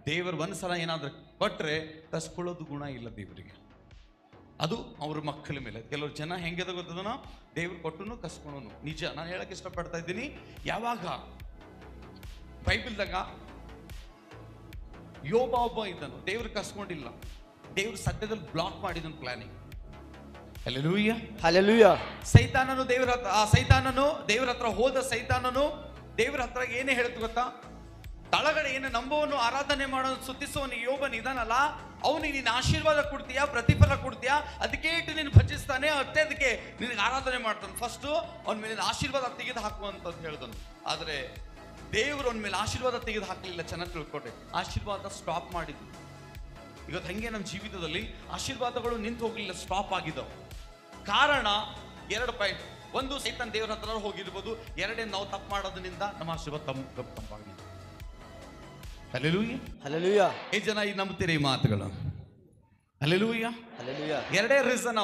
ದೇವರು ಒಂದ್ಸಲ ಏನಾದ್ರೂ ಕೊಟ್ರೆ ಕಸ್ಕೊಳ್ಳೋದು ಗುಣ ಇಲ್ಲ ದೇವರಿಗೆ. ಅದು ಅವ್ರ ಮಕ್ಕಳ ಮೇಲೆ. ಕೆಲವರು ಜನ ಹೆಂಗೆದ ಗೊತ್ತದನೋ, ದೇವ್ರು ಕೊಟ್ಟನು ಕಸ್ಕೊಳೋನು. ನಿಜ, ನಾನು ಹೇಳಕ್ ಇಷ್ಟಪಡ್ತಾ ಇದ್ದೀನಿ. ಯಾವಾಗ ಬೈಬಲ್ದಾಗ ಯೋಬ ಒಬ್ಬ ಇದ್ದನು, ದೇವ್ರು ಕಸ್ಕೊಂಡಿಲ್ಲ, ದೇವ್ರು ಸದ್ಯದಲ್ಲಿ ಬ್ಲಾಕ್ ಮಾಡಿದನು ಪ್ಲಾನಿಂಗ್. Hallelujah, hallelujah. ಸೈತಾನನು ದೇವರ ಹತ್ರ ಹೋದ ಸೈತಾನನು ದೇವರ ಹತ್ರ ಏನೇ ಹೇಳ್ತು ಗೊತ್ತಾ, ತಳಗಡೆ ಏನು ನಂಬುವನು, ಆರಾಧನೆ ಮಾಡೋನು, ಸ್ತುತಿಸುವನು ಯೋಬನ್ ಇದಾನಲ್ಲ, ಅವನಿಗೆ ನೀನು ಆಶೀರ್ವಾದ ಕೊಡ್ತೀಯಾ, ಪ್ರತಿಫಲ ಕೊಡ್ತೀಯಾ, ಅದಕ್ಕೆ ಇಟ್ಟು ನೀನು ಭಜಿಸ್ತಾನೆ, ಅದಕ್ಕೆ ನಿನಗೆ ಆರಾಧನೆ ಮಾಡ್ತಾನೆ. ಫಸ್ಟು ಅವನ ಮೇಲೆ ಆಶೀರ್ವಾದ ತೆಗೆದು ಹಾಕುವಂತದ್ದು ಹೇಳಿದನು. ಆದರೆ ದೇವರು ಅವನ ಮೇಲೆ ಆಶೀರ್ವಾದ ತೆಗೆದು ಹಾಕಲಿಲ್ಲ. ಚೆನ್ನಾಗಿ ತಿಳ್ಕೊಟ್ಟೆ, ಆಶೀರ್ವಾದ ಸ್ಟಾಪ್ ಮಾಡಿದ್ದು. ಇವತ್ತು ಹಂಗೆ ನಮ್ಮ ಜೀವಿತದಲ್ಲಿ ಆಶೀರ್ವಾದಗಳು ನಿಂತು ಹೋಗಲಿಲ್ಲ, ಸ್ಟಾಪ್ ಆಗಿದ್ದವು. ಕಾರಣ 2 ಪಾಯಿಂಟ್. ಒಂದು, ಸೈತಾನ್ ದೇವರ ಹತ್ರ ಹೋಗಿರ್ಬೋದು. 2, ನಾವು ತಪ್ಪು ಮಾಡೋದ್ರಿಂದ ನಮ್ಮ ಆಶೀರ್ವಾದ ತಂಪಾಗಿದೆ. Hallelujah, hallelujah. ಜನ ನಂಬ್ತೀರಿ ಈ ಮಾತುಗಳು? ಹಲ್ಲೆಲೂಯ. 2 ರೀಸನ್.